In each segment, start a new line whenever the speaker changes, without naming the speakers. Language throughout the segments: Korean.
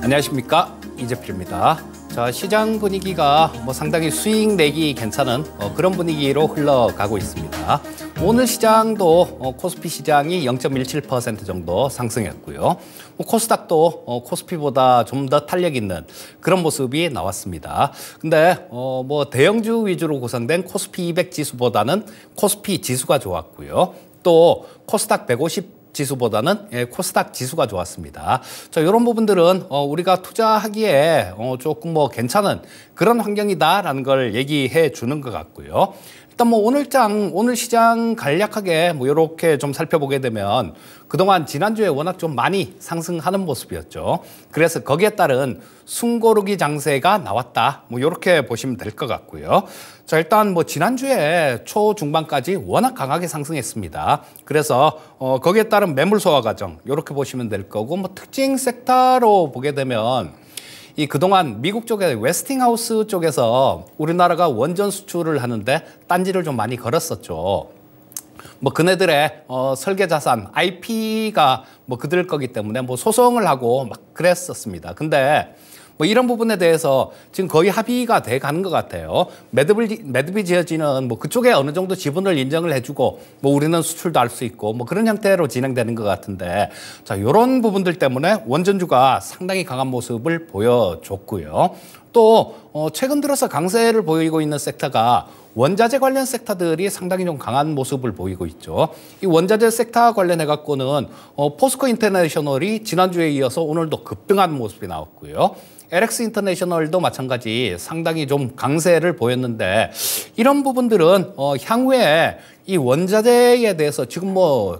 안녕하십니까, 이재필입니다. 자, 시장 분위기가 상당히 수익 내기 괜찮은 그런 분위기로 흘러가고 있습니다. 오늘 시장도 코스피 시장이 0.17% 정도 상승했고요. 코스닥도 코스피보다 좀 더 탄력 있는 그런 모습이 나왔습니다. 근데 대형주 위주로 구성된 코스피 200 지수보다는 코스피 지수가 좋았고요. 또 코스닥 150 지수보다는 코스닥 지수가 좋았습니다. 자, 이런 부분들은 우리가 투자하기에 조금 괜찮은 그런 환경이다라는 걸 얘기해 주는 것 같고요. 일단 오늘 시장 간략하게 이렇게 좀 살펴보게 되면 그동안 지난주에 워낙 좀 많이 상승하는 모습이었죠. 그래서 거기에 따른 숨고르기 장세가 나왔다. 이렇게 보시면 될 것 같고요. 자, 일단 지난주에 초중반까지 워낙 강하게 상승했습니다. 그래서 거기에 따른 매물 소화 과정 이렇게 보시면 될 거고, 특징 섹터로 보게 되면 이 그동안 미국 쪽에 웨스팅하우스 쪽에서 우리나라가 원전 수출을 하는데 딴지를 좀 많이 걸었었죠. 그네들의 설계 자산 IP가 그들 거기 때문에 소송을 하고 막 그랬었습니다. 근데 이런 부분에 대해서 지금 거의 합의가 돼 가는 것 같아요. 매듭이 지어지는 그쪽에 어느 정도 지분을 인정을 해주고 우리는 수출도 할 수 있고 그런 형태로 진행되는 것 같은데, 자, 이런 부분들 때문에 원전주가 상당히 강한 모습을 보여줬고요. 또 최근 들어서 강세를 보이고 있는 섹터가 원자재 관련 섹터들이 상당히 좀 강한 모습을 보이고 있죠. 이 원자재 섹터 관련해 갖고는 포스코 인터내셔널이 지난주에 이어서 오늘도 급등한 모습이 나왔고요. LX 인터내셔널도 마찬가지 상당히 좀 강세를 보였는데, 이런 부분들은 향후에 이 원자재에 대해서 지금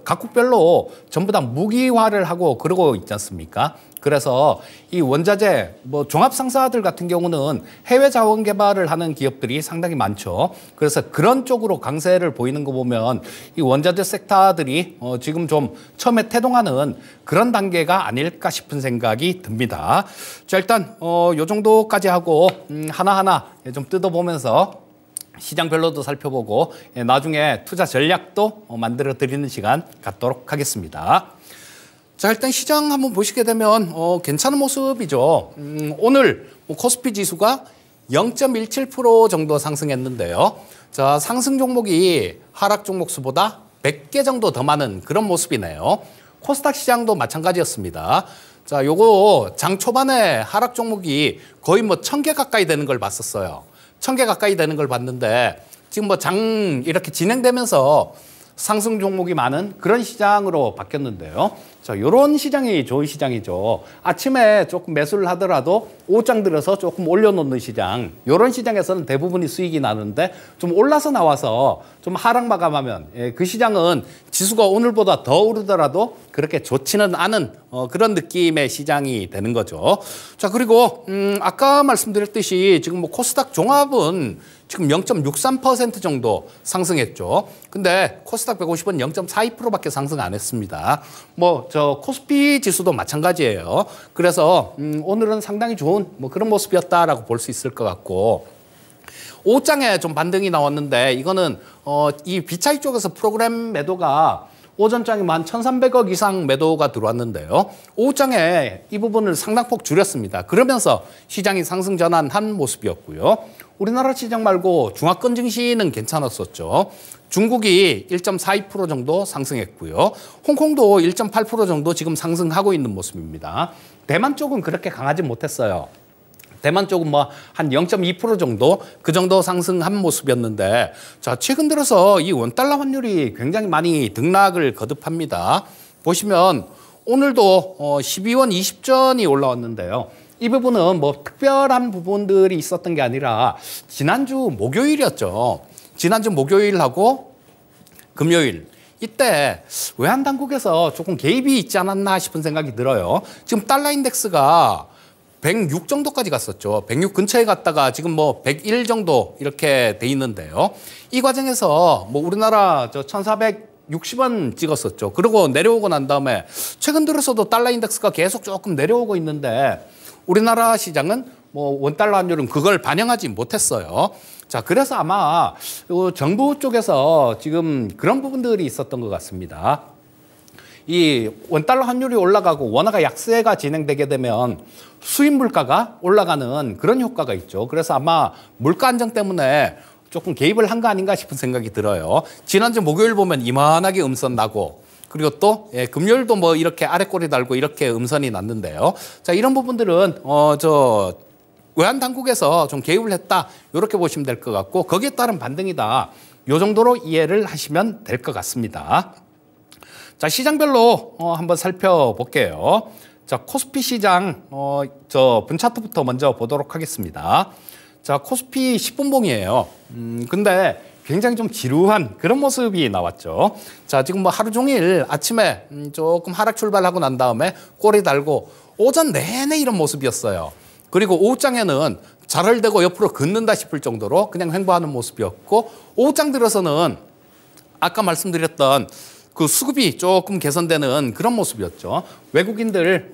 각국별로 전부 다 무기화를 하고 그러고 있지 않습니까? 그래서 이 원자재 종합 상사들 같은 경우는 해외 자원 개발을 하는 기업들이 상당히 많죠. 그래서 그런 쪽으로 강세를 보이는 거 보면 이 원자재 섹터들이 지금 좀 처음에 태동하는 그런 단계가 아닐까 싶은 생각이 듭니다. 자, 일단 요 정도까지 하고 하나하나 좀 뜯어보면서 시장별로도 살펴보고 나중에 투자 전략도 만들어 드리는 시간 갖도록 하겠습니다. 자, 일단 시장 한번 보시게 되면 괜찮은 모습이죠. 오늘 코스피 지수가 0.17% 정도 상승했는데요. 자, 상승 종목이 하락 종목 수보다 100개 정도 더 많은 그런 모습이네요. 코스닥 시장도 마찬가지였습니다. 자, 요거 장 초반에 하락 종목이 거의 1000개 가까이 되는 걸 봤었어요. 1000개 가까이 되는 걸 봤는데 지금 장 이렇게 진행되면서 상승 종목이 많은 그런 시장으로 바뀌었는데요. 자, 이런 시장이 좋은 시장이죠. 아침에 조금 매수를 하더라도 오후장 들어서 조금 올려놓는 시장, 이런 시장에서는 대부분이 수익이 나는데 좀 올라서 나와서 좀 하락 마감하면 그 시장은 지수가 오늘보다 더 오르더라도 그렇게 좋지는 않은 그런 느낌의 시장이 되는 거죠. 자, 그리고 아까 말씀드렸듯이 지금 코스닥 종합은 지금 0.63% 정도 상승했죠. 근데 코스닥 150은 0.42%밖에 상승 안 했습니다. 코스피 지수도 마찬가지예요. 그래서 오늘은 상당히 좋은 그런 모습이었다라고 볼 수 있을 것 같고, 오후장에 좀 반등이 나왔는데 이거는 이 비차익 쪽에서 프로그램 매도가 오전장에 한 1,300억 이상 매도가 들어왔는데요. 오후장에 이 부분을 상당폭 줄였습니다. 그러면서 시장이 상승 전환한 모습이었고요. 우리나라 시장 말고 중화권 증시는 괜찮았었죠. 중국이 1.42% 정도 상승했고요. 홍콩도 1.8% 정도 지금 상승하고 있는 모습입니다. 대만 쪽은 그렇게 강하지 못했어요. 대만 쪽은 한 0.2% 정도 그 정도 상승한 모습이었는데, 자, 최근 들어서 이 원달러 환율이 굉장히 많이 등락을 거듭합니다. 보시면 오늘도 12원 20전이 올라왔는데요. 이 부분은 특별한 부분들이 있었던 게 아니라 지난주 목요일이었죠. 지난주 목요일하고 금요일, 이때 외환당국에서 조금 개입이 있지 않았나 싶은 생각이 들어요. 지금 달러 인덱스가 106 정도까지 갔었죠. 106 근처에 갔다가 지금 101 정도 이렇게 돼 있는데요. 이 과정에서 우리나라 1460원 찍었었죠. 그리고 내려오고 난 다음에 최근 들어서도 달러 인덱스가 계속 조금 내려오고 있는데 우리나라 시장은 원달러 환율은 그걸 반영하지 못했어요. 자, 그래서 아마 정부 쪽에서 지금 그런 부분들이 있었던 것 같습니다. 이 원달러 환율이 올라가고 원화가 약세가 진행되게 되면 수입 물가가 올라가는 그런 효과가 있죠. 그래서 아마 물가 안정 때문에 조금 개입을 한 거 아닌가 싶은 생각이 들어요. 지난주 목요일 보면 이만하게 음선 나고 그리고 또 금요일도 뭐 이렇게 아래 꼬리 달고 이렇게 음선이 났는데요. 자, 이런 부분들은 외환 당국에서 좀 개입을 했다 이렇게 보시면 될 것 같고 거기에 따른 반등이다. 이 정도로 이해를 하시면 될 것 같습니다. 자, 시장별로 한번 살펴볼게요. 자, 코스피 시장 분차트부터 먼저 보도록 하겠습니다. 자, 코스피 10분봉이에요. 근데 굉장히 좀 지루한 그런 모습이 나왔죠. 자, 지금 뭐 하루 종일 아침에 조금 하락 출발하고 난 다음에 꼬리 달고 오전 내내 이런 모습이었어요. 그리고 오후장에는 잘을대고 옆으로 긋는다 싶을 정도로 그냥 횡보하는 모습이었고 오후장 들어서는 아까 말씀드렸던 그 수급이 조금 개선되는 그런 모습이었죠. 외국인들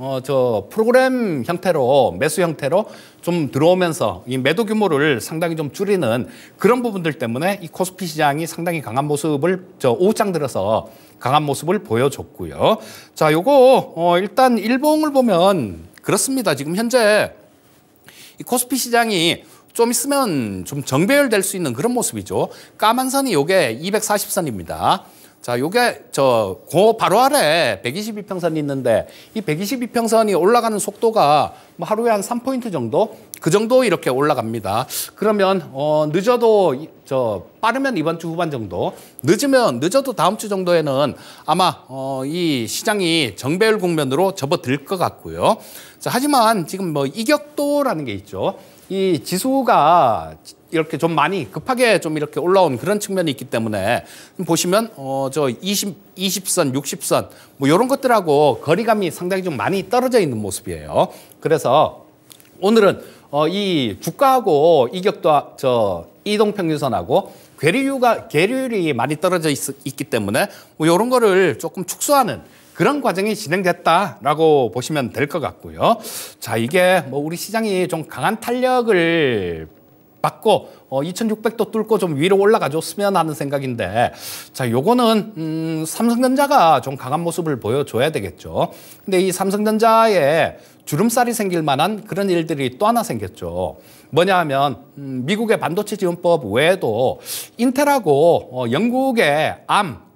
프로그램 형태로 매수 형태로 좀 들어오면서 이 매도 규모를 상당히 좀 줄이는 그런 부분들 때문에 이 코스피 시장이 상당히 강한 모습을 오후장 들어서 강한 모습을 보여줬고요. 자, 요거 일단 일봉을 보면 그렇습니다. 지금 현재 이 코스피 시장이 좀 있으면 좀 정배열될 수 있는 그런 모습이죠. 까만 선이 요게 240선입니다. 자, 요게 바로 아래 122평선이 있는데 이 122평선이 올라가는 속도가 뭐 하루에 한 3포인트 정도? 그 정도 이렇게 올라갑니다. 그러면 늦어도 빠르면 이번 주 후반 정도, 늦어도 다음 주 정도에는 아마 이 시장이 정배열 국면으로 접어들 것 같고요. 자, 하지만 지금 뭐 이격도라는 게 있죠. 이 지수가 이렇게 좀 많이 급하게 좀 이렇게 올라온 그런 측면이 있기 때문에 보시면 20선, 60선 뭐 이런 것들하고 거리감이 상당히 좀 많이 떨어져 있는 모습이에요. 그래서 오늘은 이 주가하고 이격도 이동평균선하고 괴리율이 많이 떨어져 있기 때문에 뭐 이런 거를 조금 축소하는 그런 과정이 진행됐다라고 보시면 될 것 같고요. 자, 이게 뭐 우리 시장이 좀 강한 탄력을 받고 2600도 뚫고 좀 위로 올라가 줬으면 하는 생각인데 자, 요거는 삼성전자가 좀 강한 모습을 보여줘야 되겠죠. 근데 이 삼성전자에 주름살이 생길 만한 그런 일들이 또 하나 생겼죠. 뭐냐 하면 미국의 반도체 지원법 외에도 인텔하고 영국의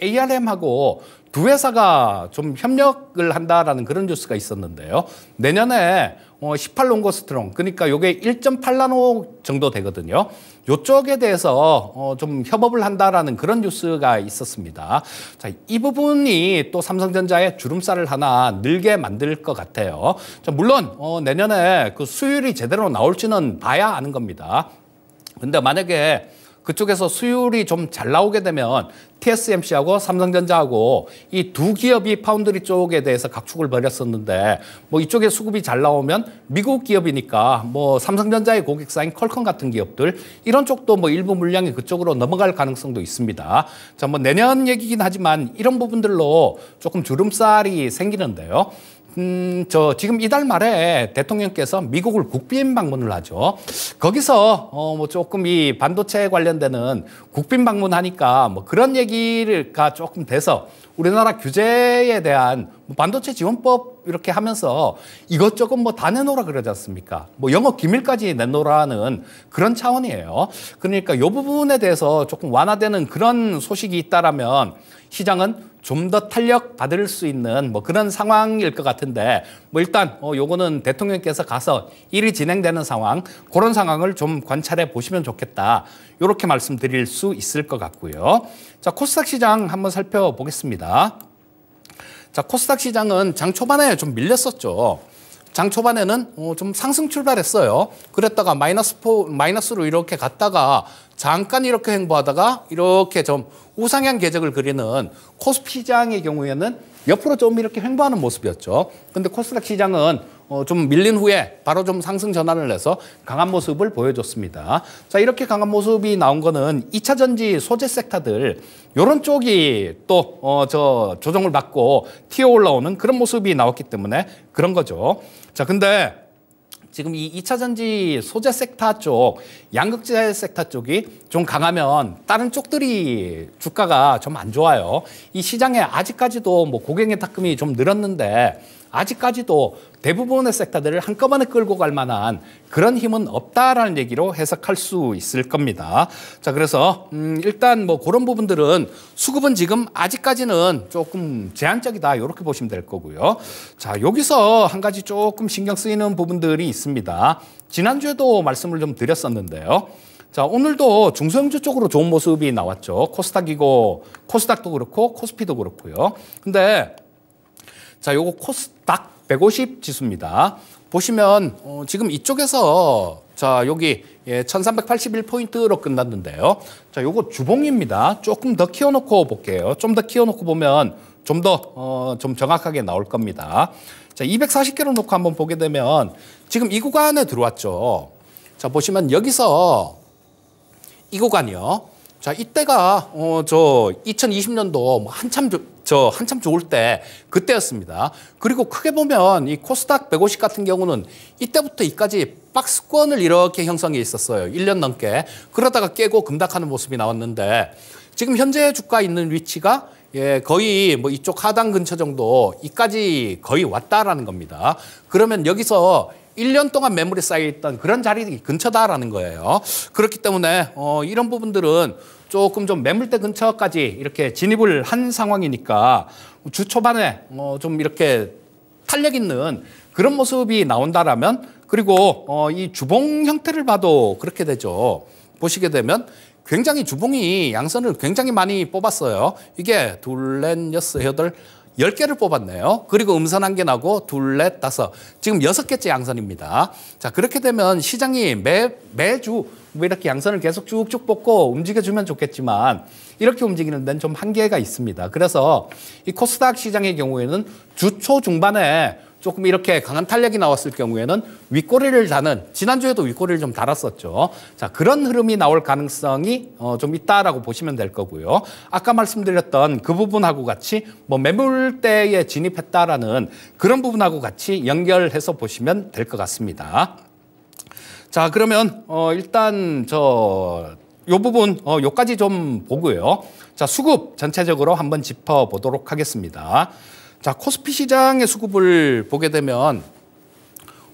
ARM하고 두 회사가 좀 협력을 한다라는 그런 뉴스가 있었는데요. 내년에 18롱고스트롱, 그러니까 요게 1.8나노 정도 되거든요. 요쪽에 대해서 좀 협업을 한다라는 그런 뉴스가 있었습니다. 자, 이 부분이 또 삼성전자의 주름살을 하나 늘게 만들 것 같아요. 자, 물론 내년에 그 수율이 제대로 나올지는 봐야 아는 겁니다. 근데 만약에 그쪽에서 수율이 좀 잘 나오게 되면 TSMC하고 삼성전자하고 이 두 기업이 파운드리 쪽에 대해서 각축을 벌였었는데 뭐 이쪽에 수급이 잘 나오면 미국 기업이니까 뭐 삼성전자의 고객사인 퀄컴 같은 기업들 이런 쪽도 뭐 일부 물량이 그쪽으로 넘어갈 가능성도 있습니다. 자, 뭐 내년 얘기긴 하지만 이런 부분들로 조금 주름살이 생기는데요. 지금 이달 말에 대통령께서 미국을 국빈 방문을 하죠. 거기서 뭐 조금 이 반도체 관련되는 국빈 방문하니까 뭐 그런 얘기가 조금 돼서 우리나라 규제에 대한 반도체 지원법 이렇게 하면서 이것저것 뭐 다 내놓으라 그러지 않습니까? 뭐 영업 기밀까지 내놓으라는 그런 차원이에요. 그러니까 이 부분에 대해서 조금 완화되는 그런 소식이 있다라면 시장은 좀 더 탄력 받을 수 있는 뭐 그런 상황일 것 같은데 뭐 일단 요거는 대통령께서 가서 일이 진행되는 상황, 그런 상황을 좀 관찰해 보시면 좋겠다. 이렇게 말씀드릴 수 있을 것 같고요. 자, 코스닥 시장 한번 살펴보겠습니다. 자, 코스닥 시장은 장 초반에 좀 밀렸었죠. 장 초반에는 좀 상승 출발했어요. 그랬다가 마이너스로 이렇게 갔다가 잠깐 이렇게 횡보하다가 이렇게 좀 우상향 궤적을 그리는 코스피 시장의 경우에는 옆으로 좀 이렇게 횡보하는 모습이었죠. 근데 코스닥 시장은 좀 밀린 후에 바로 좀 상승 전환을 해서 강한 모습을 보여줬습니다. 자, 이렇게 강한 모습이 나온 거는 2차 전지 소재 섹터들 이런 쪽이 또 조정을 받고 튀어 올라오는 그런 모습이 나왔기 때문에 그런 거죠. 자, 근데 지금 이 2차 전지 소재 섹터 쪽, 양극재 섹터 쪽이 좀 강하면 다른 쪽들이 주가가 좀 안 좋아요. 이 시장에 아직까지도 뭐 고객의 탁금이 좀 늘었는데 아직까지도 대부분의 섹터들을 한꺼번에 끌고 갈 만한 그런 힘은 없다라는 얘기로 해석할 수 있을 겁니다. 자, 그래서 일단 뭐 그런 부분들은 수급은 지금 아직까지는 조금 제한적이다 이렇게 보시면 될 거고요. 자, 여기서 한 가지 조금 신경 쓰이는 부분들이 있습니다. 지난주에도 말씀을 좀 드렸었는데요. 자, 오늘도 중소형주 쪽으로 좋은 모습이 나왔죠. 코스닥이고 코스닥도 그렇고 코스피도 그렇고요. 근데 자, 요거 코스닥 150 지수입니다. 보시면 지금 이쪽에서 자, 여기 1381포인트로 끝났는데요. 자, 요거 주봉입니다. 조금 더 키워놓고 볼게요. 좀 더 키워놓고 보면 좀 더 좀 정확하게 나올 겁니다. 자, 240개로 놓고 한번 보게 되면 지금 이 구간에 들어왔죠. 자, 보시면 여기서 이 구간이요. 자, 이때가 저 2020년도 뭐 한참 좋을 때 그때였습니다. 그리고 크게 보면 이 코스닥 150 같은 경우는 이때부터 이까지 박스권을 이렇게 형성해 있었어요. 1년 넘게. 그러다가 깨고 금닥하는 모습이 나왔는데 지금 현재 주가 있는 위치가 거의 뭐 이쪽 하단 근처 정도 이까지 거의 왔다라는 겁니다. 그러면 여기서 1년 동안 매물이 쌓여있던 그런 자리 근처다라는 거예요. 그렇기 때문에 이런 부분들은 조금 좀 매물대 근처까지 이렇게 진입을 한 상황이니까 주 초반에 좀 이렇게 탄력 있는 그런 모습이 나온다라면 그리고 이 주봉 형태를 봐도 그렇게 되죠. 보시게 되면 굉장히 주봉이 양선을 굉장히 많이 뽑았어요. 이게 둘, 넷, 여섯, 여덟 10개를 뽑았네요. 그리고 음선 1개 나고 둘, 넷, 다섯. 지금 6개째 양선입니다. 자, 그렇게 되면 시장이 매주 뭐 이렇게 양선을 계속 쭉쭉 뽑고 움직여주면 좋겠지만 이렇게 움직이는 데는 좀 한계가 있습니다. 그래서 이 코스닥 시장의 경우에는 주 초 중반에 조금 이렇게 강한 탄력이 나왔을 경우에는 윗꼬리를 다는 지난주에도 윗꼬리를 좀 달았었죠. 자, 그런 흐름이 나올 가능성이 좀 있다라고 보시면 될 거고요. 아까 말씀드렸던 그 부분하고 같이 뭐 매물대에 진입했다라는 그런 부분하고 같이 연결해서 보시면 될 것 같습니다. 자, 그러면 일단 요 부분 요까지 좀 보고요. 자, 수급 전체적으로 한번 짚어보도록 하겠습니다. 자, 코스피 시장의 수급을 보게 되면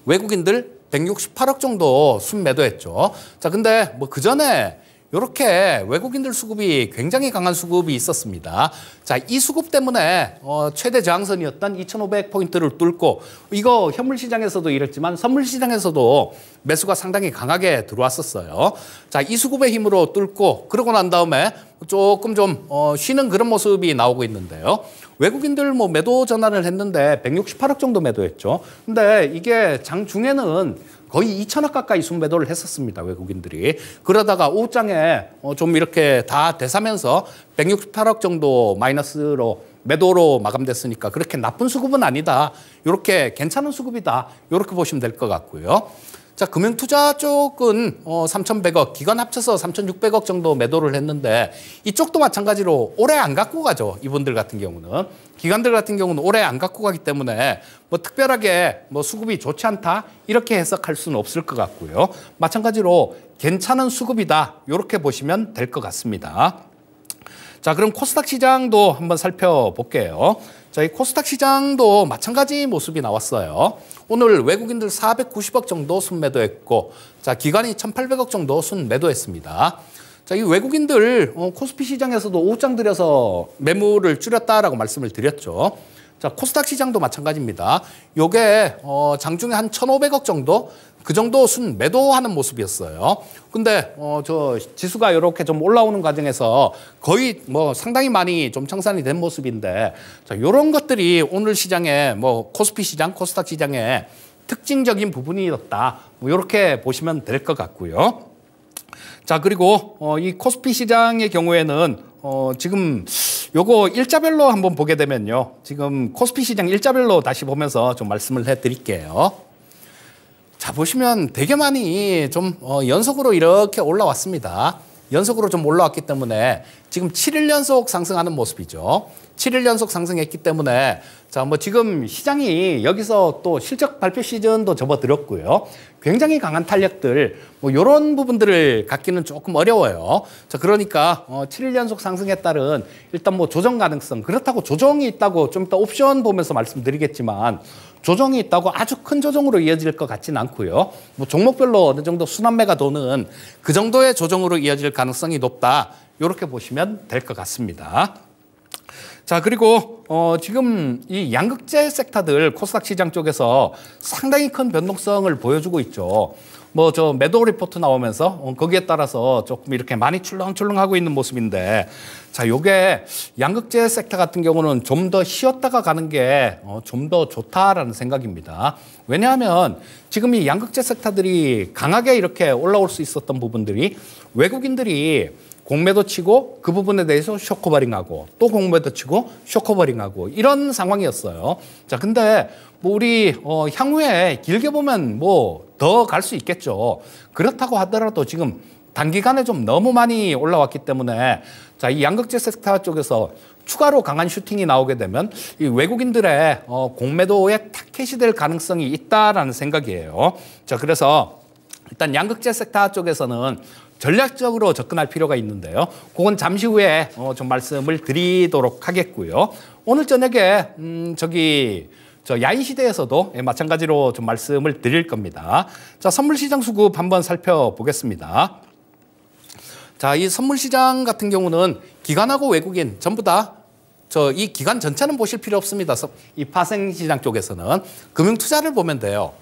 외국인들 168억 정도 순매도했죠. 자, 근데 뭐 그전에 이렇게 외국인들 수급이 굉장히 강한 수급이 있었습니다. 자, 이 수급 때문에 최대 저항선이었던 2,500포인트를 뚫고 이거 현물 시장에서도 이랬지만 선물 시장에서도 매수가 상당히 강하게 들어왔었어요. 자, 이 수급의 힘으로 뚫고 그러고 난 다음에 조금 좀 쉬는 그런 모습이 나오고 있는데요. 외국인들 뭐 매도 전환을 했는데 168억 정도 매도했죠. 근데 이게 장중에는 거의 2천억 가까이 순매도를 했었습니다. 외국인들이. 그러다가 오후장에 좀 이렇게 다 되사면서 168억 정도 마이너스로 매도로 마감됐으니까 그렇게 나쁜 수급은 아니다. 이렇게 괜찮은 수급이다. 이렇게 보시면 될 것 같고요. 자, 금융투자 쪽은 3,100억, 기관 합쳐서 3,600억 정도 매도를 했는데 이쪽도 마찬가지로 오래 안 갖고 가죠. 이분들 같은 경우는. 기관들 같은 경우는 오래 안 갖고 가기 때문에 뭐 특별하게 뭐 수급이 좋지 않다 이렇게 해석할 수는 없을 것 같고요. 마찬가지로 괜찮은 수급이다. 이렇게 보시면 될 것 같습니다. 자, 그럼 코스닥 시장도 한번 살펴볼게요. 자, 이 코스닥 시장도 마찬가지 모습이 나왔어요. 오늘 외국인들 490억 정도 순매도했고, 자, 기관이 1,800억 정도 순매도했습니다. 자, 이 외국인들 코스피 시장에서도 오후장 들여서 매물을 줄였다라고 말씀을 드렸죠. 자, 코스닥 시장도 마찬가지입니다. 요게 장중에 한 1,500억 정도 그 정도 순 매도하는 모습이었어요. 근데 저 지수가 이렇게 좀 올라오는 과정에서 거의 뭐 상당히 많이 좀 청산이 된 모습인데 자, 이런 것들이 오늘 시장에 뭐 코스피 시장, 코스닥 시장의 특징적인 부분이었다. 뭐 이렇게 보시면 될 것 같고요. 자, 그리고 이 코스피 시장의 경우에는 지금 요거 일자별로 한번 보게 되면요. 지금 코스피 시장 일자별로 다시 보면서 좀 말씀을 해드릴게요. 자, 보시면 되게 많이 좀 연속으로 이렇게 올라왔습니다. 연속으로 좀 올라왔기 때문에 지금 7일 연속 상승하는 모습이죠. 7일 연속 상승했기 때문에 자, 뭐 지금 시장이 여기서 또 실적 발표 시즌도 접어들었고요. 굉장히 강한 탄력들, 뭐 이런 부분들을 갖기는 조금 어려워요. 자, 그러니까 7일 연속 상승에 따른 일단 뭐 조정 가능성, 그렇다고 조정이 있다고 좀 이따 옵션 보면서 말씀드리겠지만 조정이 있다고 아주 큰 조정으로 이어질 것 같지는 않고요. 뭐 종목별로 어느 정도 순환매가 도는 그 정도의 조정으로 이어질 가능성이 높다. 이렇게 보시면 될 것 같습니다. 자, 그리고 지금 이 양극재 섹터들 코스닥 시장 쪽에서 상당히 큰 변동성을 보여주고 있죠. 뭐 저 매도 리포트 나오면서 거기에 따라서 조금 이렇게 많이 출렁출렁하고 있는 모습인데, 자, 요게 양극재 섹터 같은 경우는 좀 더 쉬었다가 가는 게 좀 더 좋다라는 생각입니다. 왜냐하면 지금 이 양극재 섹터들이 강하게 이렇게 올라올 수 있었던 부분들이 외국인들이 공매도 치고 그 부분에 대해서 쇼커버링하고 또 공매도 치고 쇼커버링하고 이런 상황이었어요. 자, 근데 뭐 우리 향후에 길게 보면 뭐 더 갈 수 있겠죠. 그렇다고 하더라도 지금 단기간에 좀 너무 많이 올라왔기 때문에 자, 이 양극재 섹터 쪽에서 추가로 강한 슈팅이 나오게 되면 이 외국인들의 공매도에 타켓이 될 가능성이 있다라는 생각이에요. 자, 그래서 일단 양극재 섹터 쪽에서는 전략적으로 접근할 필요가 있는데요. 그건 잠시 후에 좀 말씀을 드리도록 하겠고요. 오늘 저녁에 저 야인시대에서도 마찬가지로 좀 말씀을 드릴 겁니다. 자, 선물시장 수급 한번 살펴보겠습니다. 자, 이 선물시장 같은 경우는 기관하고 외국인 전부 다 이 기관 전체는 보실 필요 없습니다. 이 파생시장 쪽에서는 금융투자를 보면 돼요.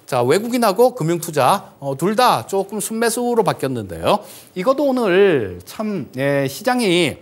자, 외국인하고 금융투자 둘 다 조금 순매수로 바뀌었는데요. 이것도 오늘 참 시장이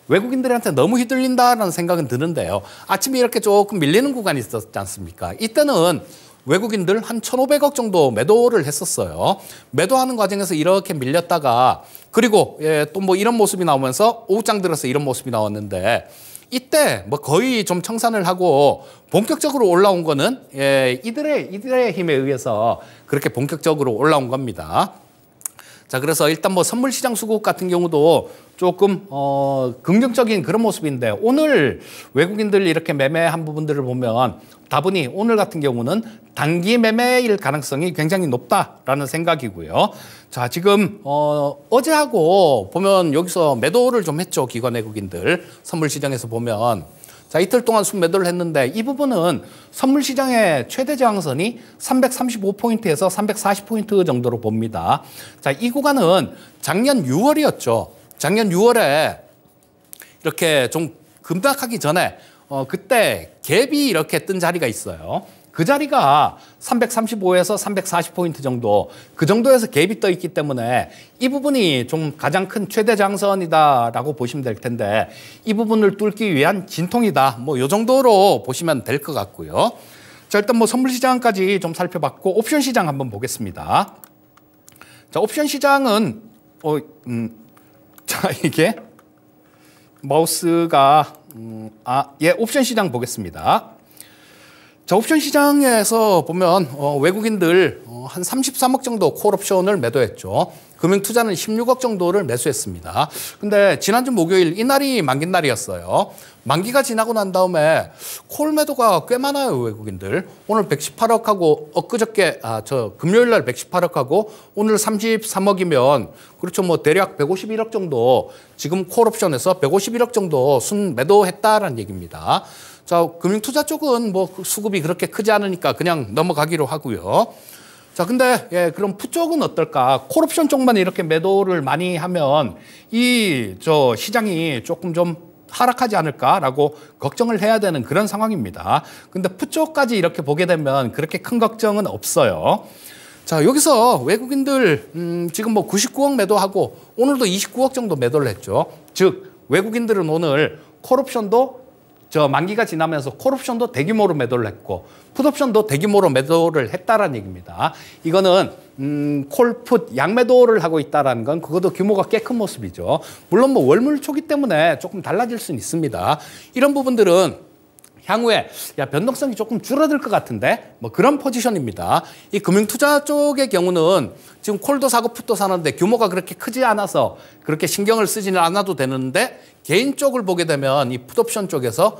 외국인들한테 너무 휘둘린다라는 생각은 드는데요. 아침에 이렇게 조금 밀리는 구간이 있었지 않습니까? 이때는 외국인들 한 1,500억 정도 매도를 했었어요. 매도하는 과정에서 이렇게 밀렸다가 그리고 또 뭐 이런 모습이 나오면서 오후장 들어서 이런 모습이 나왔는데 이때 뭐 거의 좀 청산을 하고 본격적으로 올라온 거는 이들의 힘에 의해서 그렇게 본격적으로 올라온 겁니다. 자, 그래서 일단 뭐 선물시장 수급 같은 경우도 조금 긍정적인 그런 모습인데 오늘 외국인들 이렇게 매매한 부분들을 보면 다분히 오늘 같은 경우는 단기 매매일 가능성이 굉장히 높다라는 생각이고요. 자, 지금 어제하고 보면 여기서 매도를 좀 했죠. 기관 외국인들 선물시장에서 보면. 자, 이틀 동안 순매도를 했는데 이 부분은 선물시장의 최대 저항선이 335포인트에서 340포인트 정도로 봅니다. 자, 이 구간은 작년 6월이었죠. 작년 6월에 이렇게 좀 급락하기 전에 그때 갭이 이렇게 뜬 자리가 있어요. 그 자리가 335에서 340포인트 정도, 그 정도에서 갭이 떠 있기 때문에 이 부분이 좀 가장 큰 최대 장선이다라고 보시면 될 텐데 이 부분을 뚫기 위한 진통이다. 뭐 이 정도로 보시면 될 것 같고요. 자, 일단 뭐 선물 시장까지 좀 살펴봤고 옵션 시장 한번 보겠습니다. 자, 옵션 시장은 자, 이게 마우스가 옵션 시장 보겠습니다. 자, 옵션 시장에서 보면 외국인들 한 33억 정도 콜옵션을 매도했죠. 금융투자는 16억 정도를 매수했습니다. 근데 지난주 목요일 이날이 만기 날이었어요. 만기가 지나고 난 다음에 콜 매도가 꽤 많아요, 외국인들. 오늘 118억하고 엊그저께 금요일 날 118억하고 오늘 33억이면 그렇죠. 뭐 대략 151억 정도 지금 콜옵션에서 151억 정도 순 매도했다라는 얘기입니다. 자, 금융투자 쪽은 뭐 수급이 그렇게 크지 않으니까 그냥 넘어가기로 하고요. 자, 근데 그럼 푸 쪽은 어떨까? 콜옵션 쪽만 이렇게 매도를 많이 하면 시장이 조금 좀 하락하지 않을까라고 걱정을 해야 되는 그런 상황입니다. 근데 푸 쪽까지 이렇게 보게 되면 그렇게 큰 걱정은 없어요. 자, 여기서 외국인들 지금 뭐 99억 매도하고 오늘도 29억 정도 매도를 했죠. 즉 외국인들은 오늘 콜옵션도 만기가 지나면서 콜옵션도 대규모로 매도를 했고 풋옵션도 대규모로 매도를 했다라는 얘기입니다. 이거는 콜풋 양매도를 하고 있다라는 건 그것도 규모가 꽤 큰 모습이죠. 물론 뭐 월물 초기 때문에 조금 달라질 수는 있습니다. 이런 부분들은 향후에 변동성이 조금 줄어들 것 같은데 뭐 그런 포지션입니다. 이 금융투자 쪽의 경우는 지금 콜도 사고 풋도 사는데 규모가 그렇게 크지 않아서 그렇게 신경을 쓰지는 않아도 되는데 개인 쪽을 보게 되면 이 풋옵션 쪽에서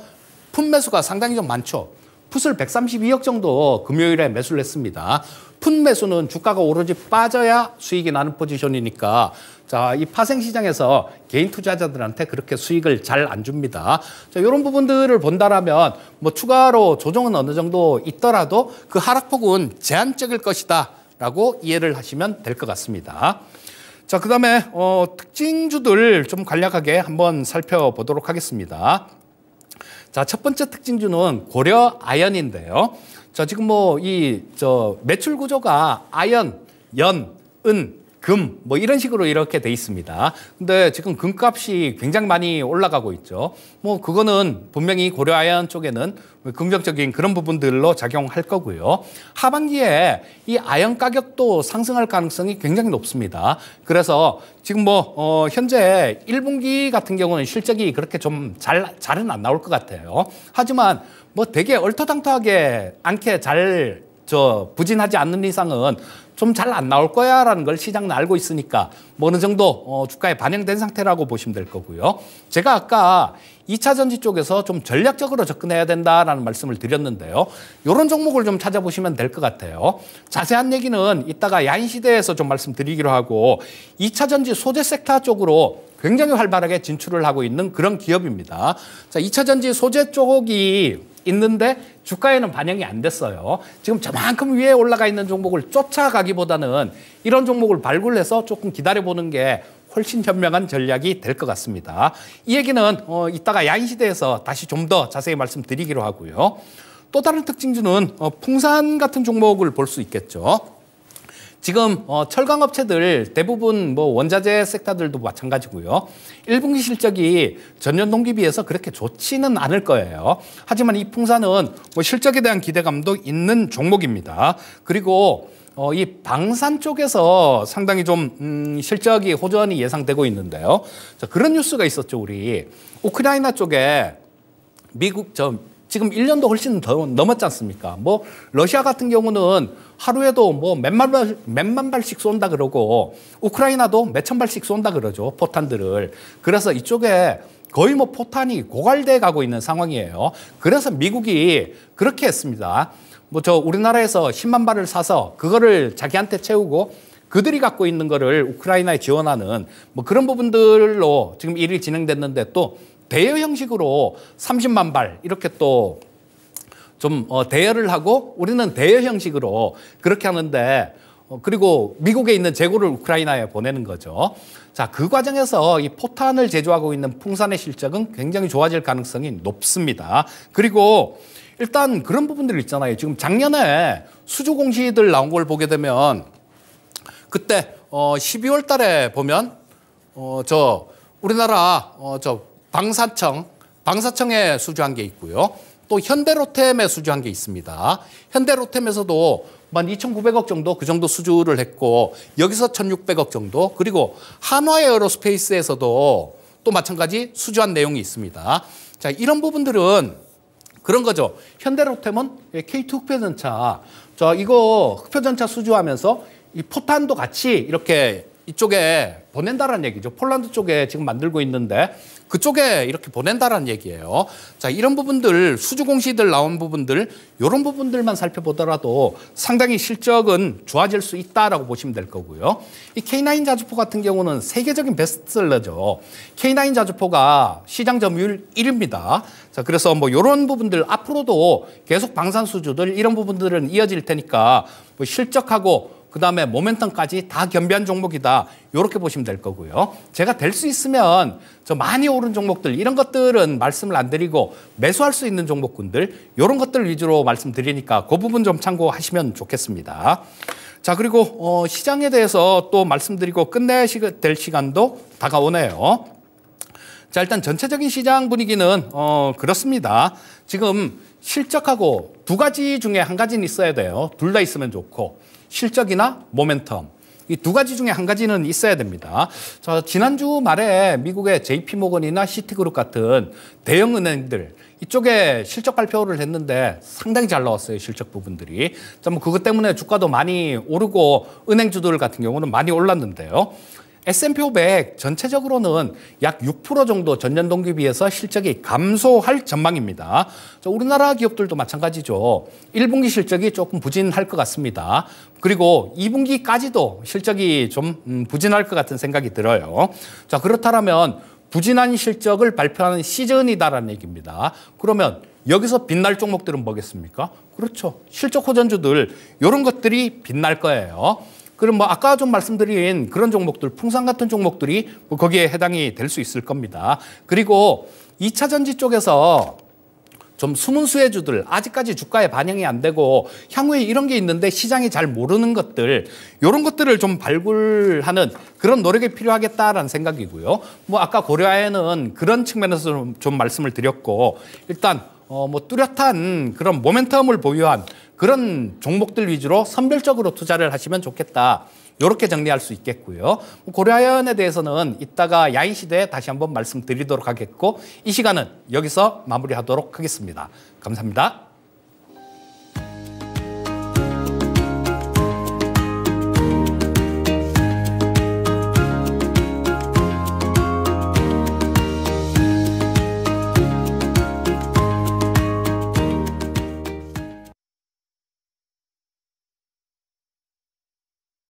풋 매수가 상당히 좀 많죠. 풋을 132억 정도 금요일에 매수를 했습니다. 풋 매수는 주가가 오로지 빠져야 수익이 나는 포지션이니까 자, 이 파생시장에서 개인 투자자들한테 그렇게 수익을 잘 안 줍니다. 자, 이런 부분들을 본다라면 뭐 추가로 조정은 어느 정도 있더라도 그 하락폭은 제한적일 것이다 라고 이해를 하시면 될 것 같습니다. 자, 그 다음에 특징주들 좀 간략하게 한번 살펴보도록 하겠습니다. 자, 첫 번째 특징주는 고려 아연인데요. 자, 지금 뭐 매출 구조가 아연, 연, 은, 금, 뭐 이런 식으로 이렇게 돼 있습니다. 근데 지금 금값이 굉장히 많이 올라가고 있죠. 뭐 그거는 분명히 고려아연 쪽에는 긍정적인 그런 부분들로 작용할 거고요. 하반기에 이 아연 가격도 상승할 가능성이 굉장히 높습니다. 그래서 지금 뭐 현재 1분기 같은 경우는 실적이 그렇게 좀 잘은 안 나올 것 같아요. 하지만 뭐 되게 얼토당토하게 않게 부진하지 않는 이상은 좀 잘 안 나올 거야라는 걸 시장은 알고 있으니까 뭐 어느 정도 주가에 반영된 상태라고 보시면 될 거고요. 제가 아까 2차 전지 쪽에서 좀 전략적으로 접근해야 된다라는 말씀을 드렸는데요. 이런 종목을 좀 찾아보시면 될 것 같아요. 자세한 얘기는 이따가 야인시대에서 좀 말씀드리기로 하고 2차 전지 소재 섹터 쪽으로 굉장히 활발하게 진출을 하고 있는 그런 기업입니다. 자, 2차 전지 소재 쪽이 있는데 주가에는 반영이 안 됐어요. 지금 저만큼 위에 올라가 있는 종목을 쫓아가기보다는 이런 종목을 발굴해서 조금 기다려보는 게 훨씬 현명한 전략이 될 것 같습니다. 이 얘기는 이따가 야인시대에서 다시 좀 더 자세히 말씀드리기로 하고요. 또 다른 특징주는 풍산 같은 종목을 볼 수 있겠죠. 지금 철강업체들 대부분 뭐 원자재 섹터들도 마찬가지고요. 1분기 실적이 전년 동기 비해서 그렇게 좋지는 않을 거예요. 하지만 이 풍산은 뭐 실적에 대한 기대감도 있는 종목입니다. 그리고 이 방산 쪽에서 상당히 좀 실적이 호전이 예상되고 있는데요. 자, 그런 뉴스가 있었죠. 우리 우크라이나 쪽에 미국 지금 1년도 훨씬 더 넘었지 않습니까? 뭐 러시아 같은 경우는 하루에도 뭐 몇만 발씩 쏜다 그러고 우크라이나도 몇천 발씩 쏜다 그러죠. 포탄들을. 그래서 이쪽에 거의 뭐 포탄이 고갈돼 가고 있는 상황이에요. 그래서 미국이 그렇게 했습니다. 뭐 우리나라에서 10만 발을 사서 그거를 자기한테 채우고 그들이 갖고 있는 거를 우크라이나에 지원하는 뭐 그런 부분들로 지금 일이 진행됐는데 또 대여 형식으로 30만 발 이렇게 또 좀 대여를 하고 우리는 대여 형식으로 그렇게 하는데 그리고 미국에 있는 재고를 우크라이나에 보내는 거죠. 자, 그 과정에서 이 포탄을 제조하고 있는 풍산의 실적은 굉장히 좋아질 가능성이 높습니다. 그리고 일단 그런 부분들 있잖아요. 지금 작년에 수주 공시들 나온 걸 보게 되면 그때 12월 달에 보면 우리나라 방사청에 수주한 게 있고요. 또 현대로템에 수주한 게 있습니다. 현대로템에서도 12,900억 정도 그 정도 수주를 했고 여기서 1,600억 정도 그리고 한화에어로스페이스에서도 또 마찬가지 수주한 내용이 있습니다. 자, 이런 부분들은 그런 거죠. 현대로템은 K2 흑표전차 이거 흑표전차 수주하면서 이 포탄도 같이 이렇게 이쪽에 보낸다라는 얘기죠. 폴란드 쪽에 지금 만들고 있는데 그쪽에 이렇게 보낸다라는 얘기예요. 자, 이런 부분들 수주 공시들 나온 부분들 이런 부분들만 살펴보더라도 상당히 실적은 좋아질 수 있다라고 보시면 될 거고요. 이 K9 자주포 같은 경우는 세계적인 베스트셀러죠. K9 자주포가 시장 점유율 1위입니다. 자, 그래서 뭐 이런 부분들 앞으로도 계속 방산 수주들 이런 부분들은 이어질 테니까 뭐 실적하고 그다음에 모멘텀까지 다 겸비한 종목이다. 이렇게 보시면 될 거고요. 제가 될 수 있으면 많이 오른 종목들 이런 것들은 말씀을 안 드리고 매수할 수 있는 종목군들 이런 것들 위주로 말씀드리니까 그 부분 좀 참고하시면 좋겠습니다. 자, 그리고 시장에 대해서 또 말씀드리고 끝내야 될 시간도 다가오네요. 자, 일단 전체적인 시장 분위기는 그렇습니다. 지금 실적하고 두 가지 중에 한 가지는 있어야 돼요. 둘 다 있으면 좋고 실적이나 모멘텀. 이 두 가지 중에 한 가지는 있어야 됩니다. 자, 지난주 말에 미국의 JP모건이나 시티그룹 같은 대형 은행들 이쪽에 실적 발표를 했는데 상당히 잘 나왔어요. 실적 부분들이. 뭐 그것 때문에 주가도 많이 오르고 은행주들 같은 경우는 많이 올랐는데요. S&P 500 전체적으로는 약 6% 정도 전년 동기 비해서 실적이 감소할 전망입니다. 우리나라 기업들도 마찬가지죠. 1분기 실적이 조금 부진할 것 같습니다. 그리고 2분기까지도 실적이 좀 부진할 것 같은 생각이 들어요. 자, 그렇다면 부진한 실적을 발표하는 시즌이다라는 얘기입니다. 그러면 여기서 빛날 종목들은 뭐겠습니까? 그렇죠. 실적 호전주들 이런 것들이 빛날 거예요. 그럼 뭐 아까 좀 말씀드린 그런 종목들, 풍산 같은 종목들이 뭐 거기에 해당이 될 수 있을 겁니다. 그리고 2차 전지 쪽에서 좀 숨은 수혜주들, 아직까지 주가에 반영이 안 되고 향후에 이런 게 있는데 시장이 잘 모르는 것들, 이런 것들을 좀 발굴하는 그런 노력이 필요하겠다라는 생각이고요. 뭐 아까 고려아연은 그런 측면에서 좀 말씀을 드렸고, 일단 뭐 뚜렷한 그런 모멘텀을 보유한 그런 종목들 위주로 선별적으로 투자를 하시면 좋겠다. 이렇게 정리할 수 있겠고요. 고려아연에 대해서는 이따가 야인 시대에 다시 한번 말씀드리도록 하겠고, 이 시간은 여기서 마무리하도록 하겠습니다. 감사합니다.